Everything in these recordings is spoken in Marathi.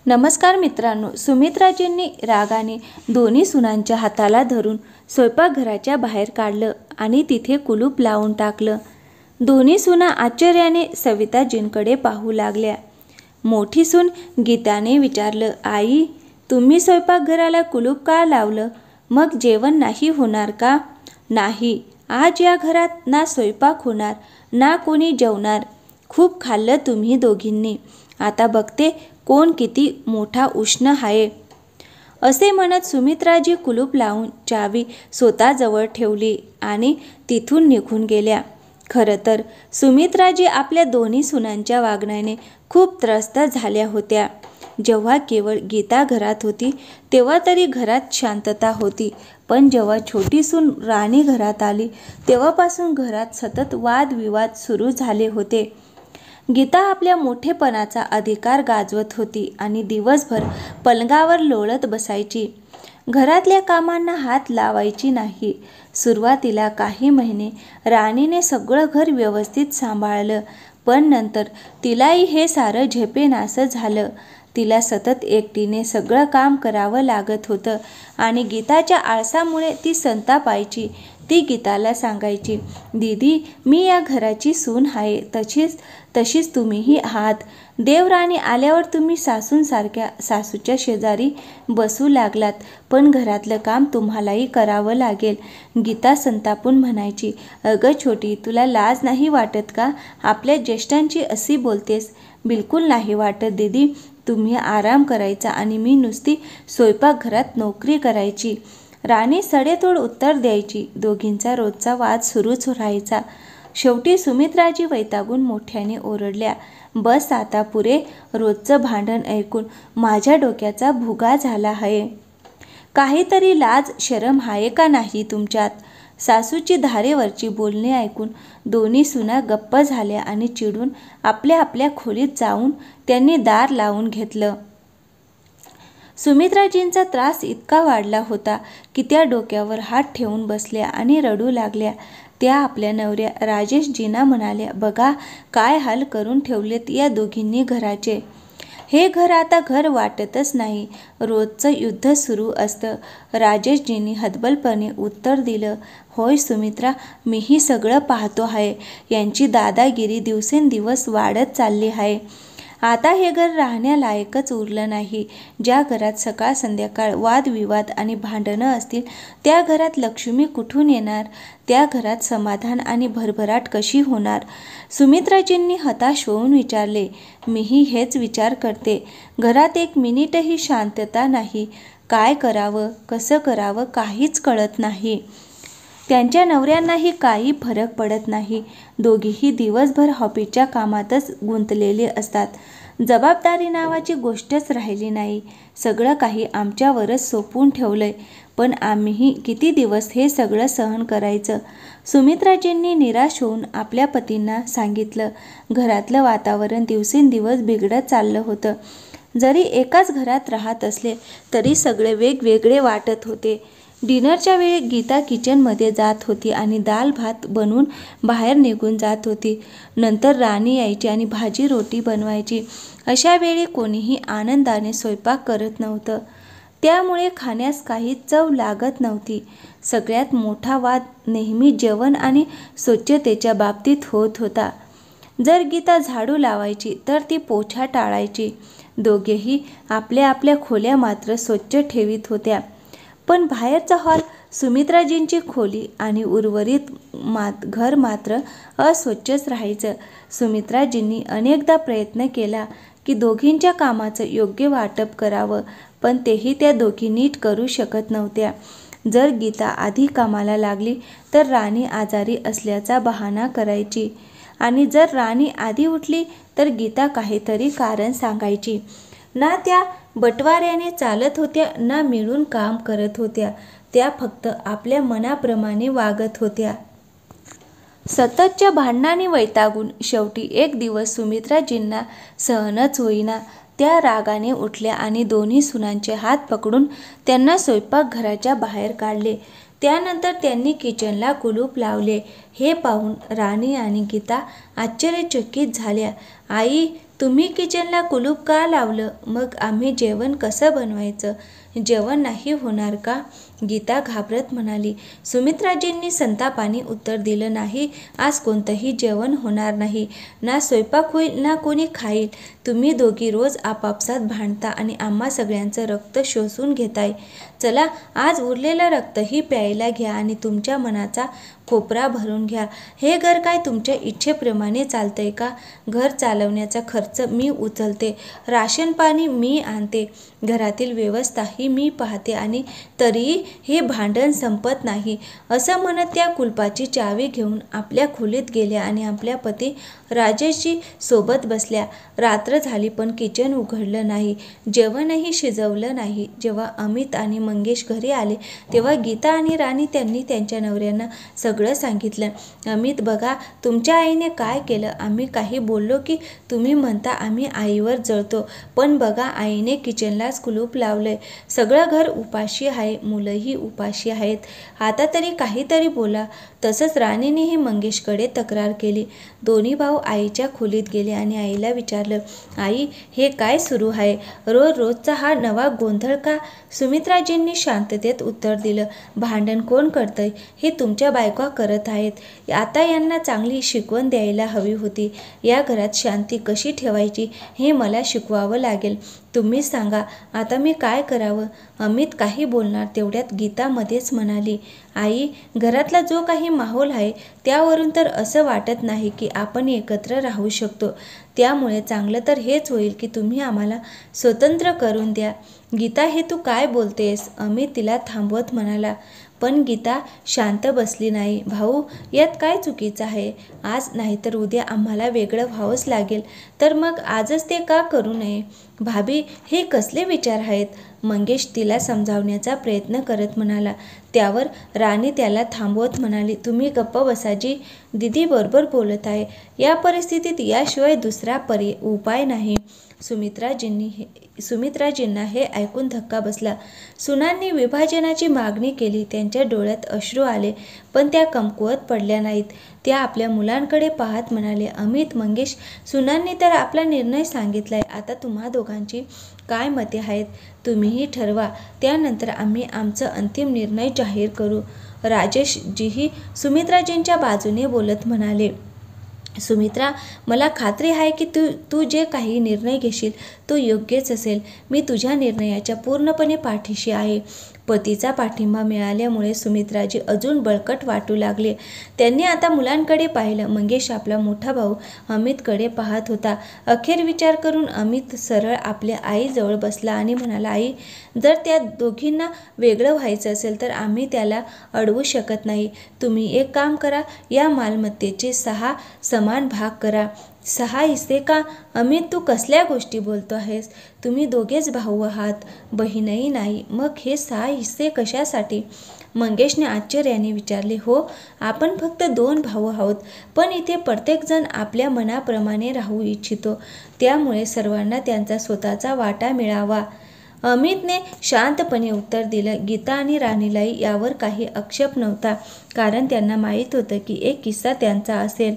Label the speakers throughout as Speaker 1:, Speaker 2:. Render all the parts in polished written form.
Speaker 1: नमस्कार मित्रांनो, सुमित्राजींनी रागाने दोन्ही सुनांच्या हाताला धरून स्वयंपाकघराच्या बाहेर काढलं आणि तिथे कुलूप लावून टाकलं. दोन्ही सुना आश्चर्याने सविताजींकडे पाहू लागल्या. मोठी सून गीताने विचारलं, आई, तुम्ही स्वयंपाकघराला कुलूप का लावलं? मग जेवण नाही होणार का? नाही, आज या घरात ना स्वयंपाक होणार ना कोणी जेवणार. खूप खाल्लं तुम्ही दोघींनी. आता बघते कोण किती मोठा उष्ण आहे. असे म्हणत सुमित्राजी कुलूप लावून चावी स्वतःजवळ ठेवली आणि तिथून निघून गेल्या. खरं तर सुमित्राजी आपल्या दोन्ही सुनांच्या वागण्याने खूप त्रस्त झाल्या होत्या. जेव्हा केवळ गीता घरात होती तेव्हा तरी घरात शांतता होती, पण जेव्हा छोटी सून राणी घरात आली तेव्हापासून घरात सतत वादविवाद सुरू झाले होते. गीता आपल्या मोठेपणाचा अधिकार गाजवत होती आणि दिवसभर पलंगावर लोळत बसायची. घरातल्या कामांना हात लावायची नाही. सुरुवातीला काही महिने राणीने सगळं घर व्यवस्थित सांभाळलं, पण नंतर तिलाही हे सारं झेपेनासं झालं. तिला सतत एकटीने सगळं काम करावं लागत होतं आणि गीताच्या आळसामुळे ती संतापायची. ती गीताला सांगायची, दीदी, मी या घराची सून आहे, तशीच तुम्हीही आहात. देवराणी आल्यावर तुम्ही सासूंसारख्या सासूच्या शेजारी बसू लागलात, पण घरातलं काम तुम्हालाही करावं लागेल. गीता संतापून म्हणायची, अगं छोटी, तुला लाज नाही वाटत का? आपल्या ज्येष्ठांची अशी बोलतेस? बिलकुल नाही वाटत दीदी. तुम्ही आराम करायचा आणि मी नुसती स्वयंपाकघरात नोकरी करायची. राणी सडेतोड उत्तर द्यायची. दोघींचा रोजचा वाद सुरूच राहायचा. शेवटी सुमित्राजी वैतागून मोठ्याने ओरडल्या, बस आता पुरे. रोजचं भांडण ऐकून माझ्या डोक्याचा भुगा झाला आहे. काहीतरी लाज शरम आहे का नाही तुमच्यात? सासूची धारेवरची बोलणी ऐकून दोन्ही सुना गप्प झाल्या आणि चिडून आपल्या आपल्या खोलीत जाऊन त्यांनी दार लावून घेतलं. सुमित्राजींचा त्रास इतका वाढला होता की त्या डोक्यावर हात ठेवून बसल्या आणि रडू लागल्या. त्या आपल्या नवऱ्या राजेशजींना म्हणाल्या, बघा काय हाल करून ठेवलेत या दोघींनी घराचे. हे घर आता घर वाटतच नाही. रोजचं युद्ध सुरू असतं. राजेशजींनी हतबलपणे उत्तर दिलं, होय सुमित्रा, मीही सगळं पाहतो आहे. यांची दादागिरी दिवसेंदिवस वाढत चालली आहे. आता हे घर राहण्यालायकच उरलं नाही. ज्या घरात सकाळ संध्याकाळ वादविवाद आणि भांडणं असतील त्या घरात लक्ष्मी कुठून येणार? त्या घरात समाधान आणि भरभराट कशी होणार? सुमित्राजींनी हताश होऊन विचारले, मीही हेच विचार करते. घरात एक मिनिटही शांतता नाही. काय करावं, कसं करावं काहीच कळत नाही. त्यांच्या नवऱ्यांनाही काही फरक पडत नाही. दोघीही दिवसभर ऑफिसच्या कामातच गुंतलेले असतात. जबाबदारी नावाची गोष्टच राहिली नाही. सगळं काही आमच्यावरच सोपवून ठेवलंय, पण आम्हीही किती दिवस हे सगळं सहन करायचं? सुमित्राजींनी निराश होऊन आपल्या पतींना सांगितलं. घरातलं वातावरण दिवसेंदिवस बिघडत चाललं होतं. जरी एकाच घरात राहत असले तरी सगळे वेगवेगळे वाटत होते. डिनरच्या वेळी गीता किचनमध्ये जात होती आणि दाल भात बनवून बाहेर निघून जात होती. नंतर राणी यायची आणि भाजी रोटी बनवायची. अशा वेळी कोणीही आनंदाने स्वयंपाक करत नव्हतं. त्यामुळे खाण्यास काही चव लागत नव्हती. सगळ्यात मोठा वाद नेहमी जेवण आणि स्वच्छतेच्या बाबतीत होत होता. जर गीता झाडू लावायची तर ती पोछा टाळायची. दोघेही आपल्या आपल्या खोल्या मात्र स्वच्छ ठेवीत होत्या, पण बाहेरचा हॉल, सुमित्राजींची खोली आणि उर्वरित घर मात्र अस्वच्छच राहायचं. सुमित्राजींनी अनेकदा प्रयत्न केला की दोघींच्या कामाचं योग्य वाटप करावं, पण तेही त्या दोघी नीट करू शकत नव्हत्या. जर गीता आधी कामाला लागली तर राणी आजारी असल्याचा बहाणा करायची आणि जर राणी आधी उठली तर गीता काहीतरी कारण सांगायची. ना त्या बटवाऱ्याने चालत होत्या ना मिळून काम करत होत्या. त्या फक्त आपल्या मनाप्रमाणे वागत होत्या. सततच्या भांडणाने वैतागून शेवटी एक दिवस सुमित्राजींना सहनच होईना. त्या रागाने उठल्या आणि दोन्ही सुनांचे हात पकडून त्यांना स्वयंपाकघराच्या बाहेर काढले. त्यानंतर त्यांनी किचनला कुलूप लावले. हे पाहून राणी आणि गीता आश्चर्यचकित झाल्या. आई, तुम्ही किचनला कुलूप का लावलं? मग आम्ही जेवण कसं बनवायचं? जेवण नाही होणार का? गीता घाबरत म्हणाली. सुमित्राजींनी संतापाने उत्तर दिलं, नाही, आज कोणतंही जेवण होणार नाही. ना स्वयंपाक होईल ना कोणी खाईल. तुम्ही दोघी रोज आपापसात भांडता आणि आम्हा सगळ्यांचं रक्त शोषून घेताय. चला, आज उरलेलं रक्तही प्यायला घ्या आणि तुमच्या मनाचा कोपरा भरून घ्या. हे घर काय तुमच्या इच्छेप्रमाणे चालतंय का? घर चालवण्याचा खर्च मी उचलते, राशन पाणी मी आणते, घरातील व्यवस्थाही मी पाहते आणि तरीही हे भांडण संपत नाही. असं म्हणत त्या कुलपाची चावी घेऊन आपल्या खोलीत गेल्या आणि आपल्या पती राजेशजी सोबत बसल्या. रात्र झाली पण किचन उघडलं नाही, जेवणही शिजवलं नाही. जेव्हा अमित आणि मंगेश घरी आले तेव्हा गीता आणि राणी त्यांनी त्यांच्या नवऱ्यांना सगळं सांगितलं. अमित, बघा तुमच्या आईने काय केलं. आम्ही काही बोललो की तुम्ही म्हणता आम्ही आईवर जळतो, पण बघा आईने किचनलाच कुलूप लावलंय. सगळं घर उपाशी आहे, मुलंही उपाशी आहेत. आता तरी काहीतरी बोला. तसंच राणीनेही मंगेशकडे तक्रार केली. दोन्ही भाऊ आईच्या खोलीत गेले आणि आईला विचारलं, आई, हे काय सुरू आहे? रोज रोजचा हा नवा गोंधळ का? सुमित्राजींनी शांततेत उत्तर दिलं, भांडण कोण करतंय? हे तुमच्या बायका करत आहेत. आता यांना चांगली शिकवण द्यायला हवी होती. या घरात शांती कशी ठेवायची हे मला शिकवावं लागेल. तुम्ही सांगा, आता मी काय करावं? अमित काही बोलणार तेवढ्यात गीता मध्येच म्हणाली, आई, घरातला जो काही माहोल आहे त्यावरून तर असं वाटत नाही की आपण एकत्र राहू शकतो. त्यामुळे चांगलं तर हेच होईल की तुम्ही आम्हाला स्वतंत्र करून द्या. गीता, हे तू काय बोलतेस? अमित तिला थांबवत म्हणाला. पण गीता शांत बसली नाही. भाऊ, यात काय चुकीचं आहे? आज नाहीतर उद्या आम्हाला वेगळं व्हावंच लागेल, तर मग आजच ते का करू नये? भाभी, हे कसले विचार आहेत? मंगेश तिला समजावण्याचा प्रयत्न करत म्हणाला. त्यावर राणी त्याला थांबवत म्हणाली, तुम्ही गप्प बसाजी, दीदी बरोबर बोलत आहे. या परिस्थितीत याशिवाय दुसरा उपाय नाही. सुमित्राजींना हे ऐकून धक्का बसला. सुनांनी विभाजनाची मागणी केली. त्यांच्या डोळ्यात अश्रू आले, पण त्या कमकुवत पडल्या नाहीत. त्या आपल्या मुलांकडे पाहत म्हणाले, अमित, मंगेश, सुनांनी तर आपला निर्णय सांगितलाय. आता तुम्हा दोघांची काय मते आहेत? तुम्हीही ठरवा. त्यानंतर आम्ही आमचा अंतिम निर्णय जाहीर करू. राजेशजीही सुमित्राजींच्या बाजूने बोलत म्हणाले, सुमित्रा, मला खात्री आहे की तू जे काही निर्णय घेशील तो योग्यच असेल. मी तुझ्या निर्णयाच्या पूर्णपणे पाठीशी आहे. पतीचा पाठिंबा मिळाल्यामुळे सुमित्राजी अजून बळकट वाटू लागले. त्यांनी आता मुलांकडे पाहिलं. मंगेश आपला मोठा भाऊ अमितकडे पाहत होता. अखेर विचार करून अमित सरळ आपल्या आईजवळ बसला आणि म्हणाला, आई, जर त्या दोघींना वेगळं व्हायचं असेल तर आम्ही त्याला अडवू शकत नाही. तुम्ही एक काम करा, या मालमत्तेचे 6 समान भाग करा. 6 हिस्से का? अमित, तू कसल्या गोष्टी बोलतो आहेस? तुम्ही दोघेच भाऊ आहात, बहीणही नाही. मग हे 6 हिस्से कशासाठी? मंगेशने आश्चर्याने विचारले. हो, आपण फक्त 2 भाऊ आहोत, पण इथे प्रत्येकजण आपल्या मनाप्रमाणे राहू इच्छितो. त्यामुळे सर्वांना त्यांचा स्वतःचा वाटा मिळावा. अमितने शांतपणे उत्तर दिलं. गीता आणि राणीलाही यावर काही आक्षेप नव्हता, कारण त्यांना माहीत होतं की एक हिस्सा त्यांचा असेल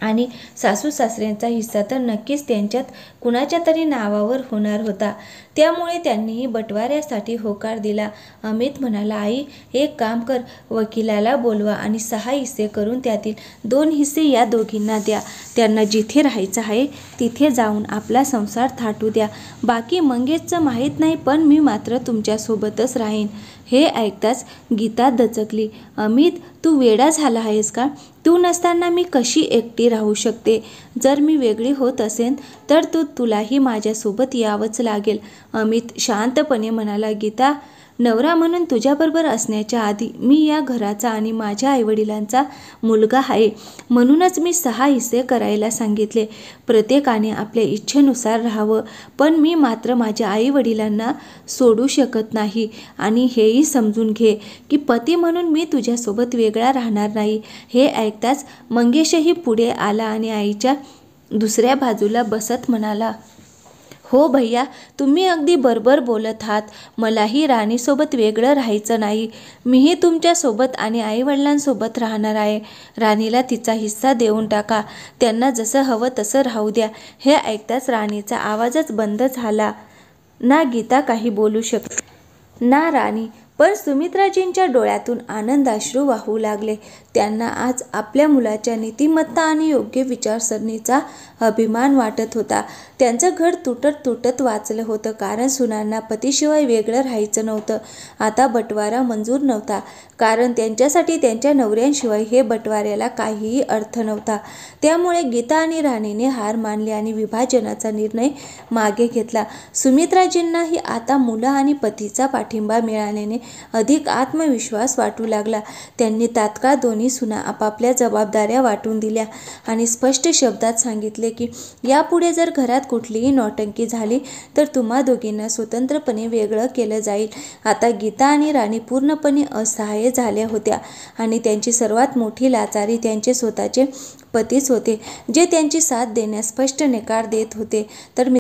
Speaker 1: आणि सासू सासऱ्यांचा हिस्सा तर नक्कीच त्यांच्यात कुणाच्या तरी नावावर होणार होता. त्यामुळे त्यांनीही बंटवाऱ्यासाठी होकार दिला. अमित म्हणाला, आई, एक काम कर, वकिलाला बोलवा आणि 6 हिस्से करून त्यातील 2 हिस्से या दोघींना द्या. त्यांना जिथे राहायचं आहे तिथे जाऊन आपला संसार थाटू द्या. बाकी मंगेशचं माहीत नाही, पण मी मात्र तुमच्यासोबतच राहीन. हे ऐकताच गीता दचकली. अमित, तू वेडा झाला आहेस का? तू नसताना मी कशी एकटी राहू शकते? जर मी वेगळी होत असेन तर तुलाही माझ्यासोबत यावंच लागेल. अमित शांतपणे म्हणाला, गीता, नवरा म्हणून तुझ्याबरोबर असण्याच्या आधी मी या घराचा आणि माझ्या आईवडिलांचा मुलगा आहे. म्हणूनच मी 6 हिस्से करायला सांगितले. प्रत्येकाने आपल्या इच्छेनुसार राहावं, पण मी मात्र माझ्या आईवडिलांना सोडू शकत नाही. आणि हेही समजून घे की पती म्हणून मी तुझ्यासोबत वेगळा राहणार नाही. हे ऐकताच मंगेशही पुढे आला आणि आईच्या दुसऱ्या बाजूला बसत म्हणाला, हो भैया, तुम्ही अगदी बरोबर बोलत आहात. मलाही राणीसोबत वेगळं राहायचं नाही. मीही तुमच्यासोबत आणि आईवडिलांसोबत राहणार आहे. राणीला तिचा हिस्सा देऊन टाका. त्यांना जसं हवं तसं राहू द्या. हे ऐकताच राणीचा आवाजच बंद झाला. ना गीता काही बोलू शकली ना राणी. पण सुमित्राजींच्या डोळ्यातून आनंदाश्रू वाहू लागले. त्यांना आज आपल्या मुलाच्या नीतिमत्ता आणि योग्य विचारसरणीचा अभिमान वाटत होता. त्यांचं घर तुटत तुटत वाचलं होतं, कारण सुनांना पतीशिवाय वेगळं राहायचं नव्हतं. आता बटवारा मंजूर नव्हता, कारण त्यांच्यासाठी त्यांच्या नवऱ्यांशिवाय हे बटवाऱ्याला काहीही अर्थ नव्हता. त्यामुळे गीता आणि राणीने हार मानली आणि विभाजनाचा निर्णय मागे घेतला. सुमित्राजींनाही आता मुलं आणि पतीचा पाठिंबा मिळाल्याने अधिक आत्मविश्वास वाटू लागला. त्यांनी तात्काळ दोन्ही सुना आपापल्या जबाबदाऱ्या वाटून दिल्या आणि स्पष्ट शब्दात सांगितले की यापुढे जर घरात कुठलीही नौटंकी झाली तर तुम्हा दोघींना स्वतंत्रपणे वेगळं केलं जाईल. आता गीता आणि राणी पूर्णपणे असहाय्य झाल्या होत्या आणि त्यांची सर्वात मोठी लाचारी त्यांचे स्वतःचे पतीच होते, जे त्यांची साथ देण्यास स्पष्ट नकार देत होते. तर